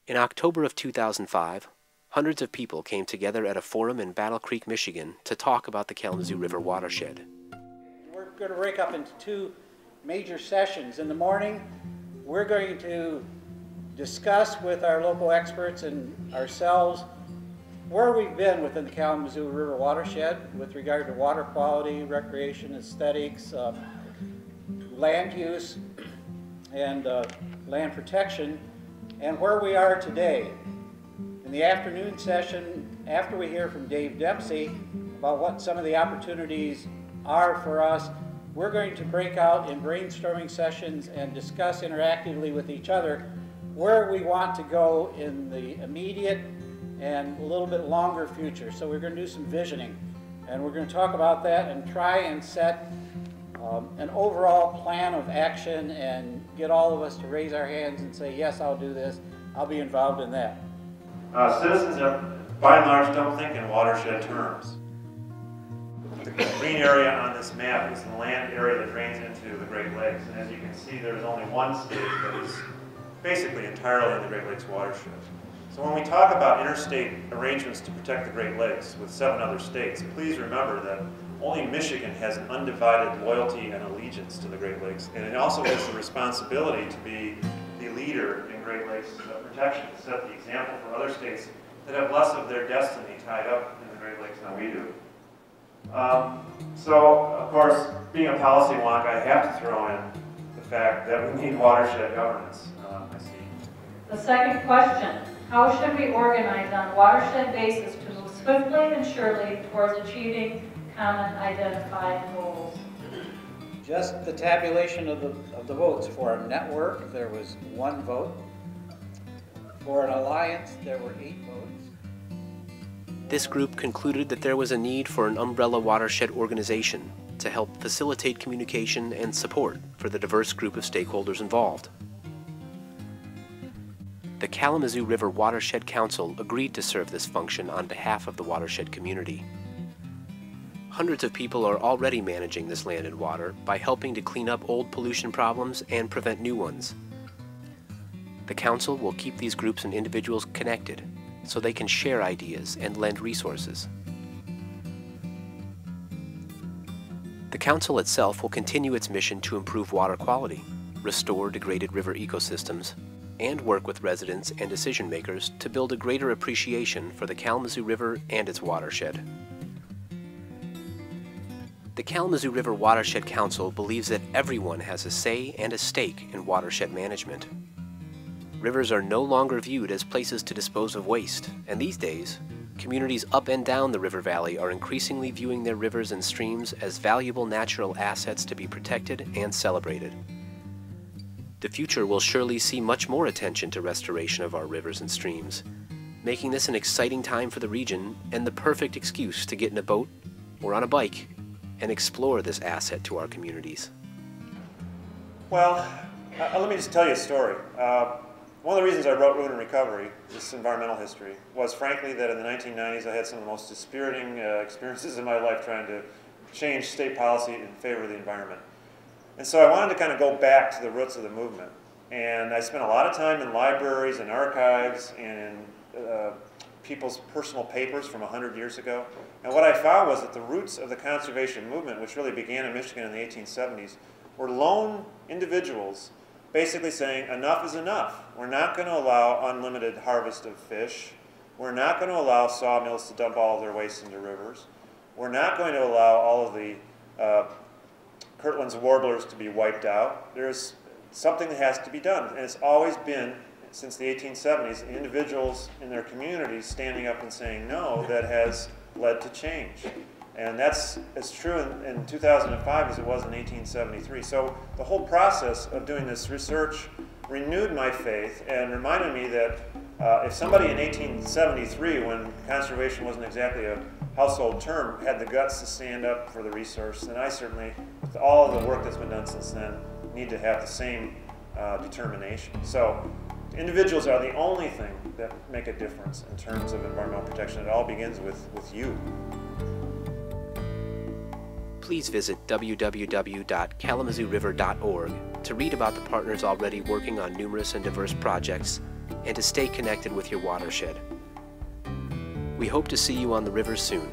In October of 2005, hundreds of people came together at a forum in Battle Creek, Michigan to talk about the Kalamazoo River watershed. We're going to break up into two major sessions. In the morning, we're going to discuss with our local experts and ourselves where we've been within the Kalamazoo River watershed with regard to water quality, recreation, aesthetics, land use, and land protection, and where we are today. In the afternoon session, after we hear from Dave Dempsey about what some of the opportunities are for us, we're going to break out in brainstorming sessions and discuss interactively with each other where we want to go in the immediate and a little bit longer future. So we're going to do some visioning, and we're going to talk about that and try and set an overall plan of action and get all of us to raise our hands and say, yes, I'll do this, I'll be involved in that. Citizens, by and large, don't think in watershed terms. The green area on this map is the land area that drains into the Great Lakes, and as you can see, there's only one state that is basically entirely in the Great Lakes watershed. So when we talk about interstate arrangements to protect the Great Lakes with 7 other states, please remember that only Michigan has an undivided loyalty and allegiance to the Great Lakes, and it also has the responsibility to be the leader in Great Lakes protection, to set the example for other states that have less of their destiny tied up in the Great Lakes than we do. So, of course, being a policy wonk, I have to throw in the fact that we need watershed governance. I see. The second question, how should we organize on a watershed basis to move swiftly and surely towards achieving common identified goals? Just the tabulation of the votes. For a network, there was 1 vote. For an alliance, there were 8 votes. This group concluded that there was a need for an umbrella watershed organization to help facilitate communication and support for the diverse group of stakeholders involved. The Kalamazoo River Watershed Council agreed to serve this function on behalf of the watershed community. Hundreds of people are already managing this land and water by helping to clean up old pollution problems and prevent new ones. The Council will keep these groups and individuals connected so they can share ideas and lend resources. The Council itself will continue its mission to improve water quality, restore degraded river ecosystems, and work with residents and decision makers to build a greater appreciation for the Kalamazoo River and its watershed. The Kalamazoo River Watershed Council believes that everyone has a say and a stake in watershed management. Rivers are no longer viewed as places to dispose of waste, and these days, communities up and down the river valley are increasingly viewing their rivers and streams as valuable natural assets to be protected and celebrated. The future will surely see much more attention to restoration of our rivers and streams, making this an exciting time for the region and the perfect excuse to get in a boat or on a bike and explore this asset to our communities. Well, let me just tell you a story. One of the reasons I wrote Ruin and Recovery, this environmental history, was frankly that in the 1990s I had some of the most dispiriting experiences in my life trying to change state policy in favor of the environment. And so I wanted to kind of go back to the roots of the movement. And I spent a lot of time in libraries and archives and in people's personal papers from 100 years ago. And what I found was that the roots of the conservation movement, which really began in Michigan in the 1870s, were lone individuals basically saying enough is enough. We're not going to allow unlimited harvest of fish. We're not going to allow sawmills to dump all of their waste into rivers. We're not going to allow all of the Kirtland's warblers to be wiped out. There's something that has to be done. And it's always been, since the 1870s, individuals in their communities standing up and saying no that has led to change. And that's as true in 2005 as it was in 1873. So the whole process of doing this research renewed my faith and reminded me that if somebody in 1873, when conservation wasn't exactly a household term, had the guts to stand up for the resource, then I certainly, with all of the work that's been done since then, need to have the same determination. So individuals are the only thing that make a difference in terms of environmental protection. It all begins with you. Please visit www.kalamazooriver.org to read about the partners already working on numerous and diverse projects, and to stay connected with your watershed. We hope to see you on the river soon.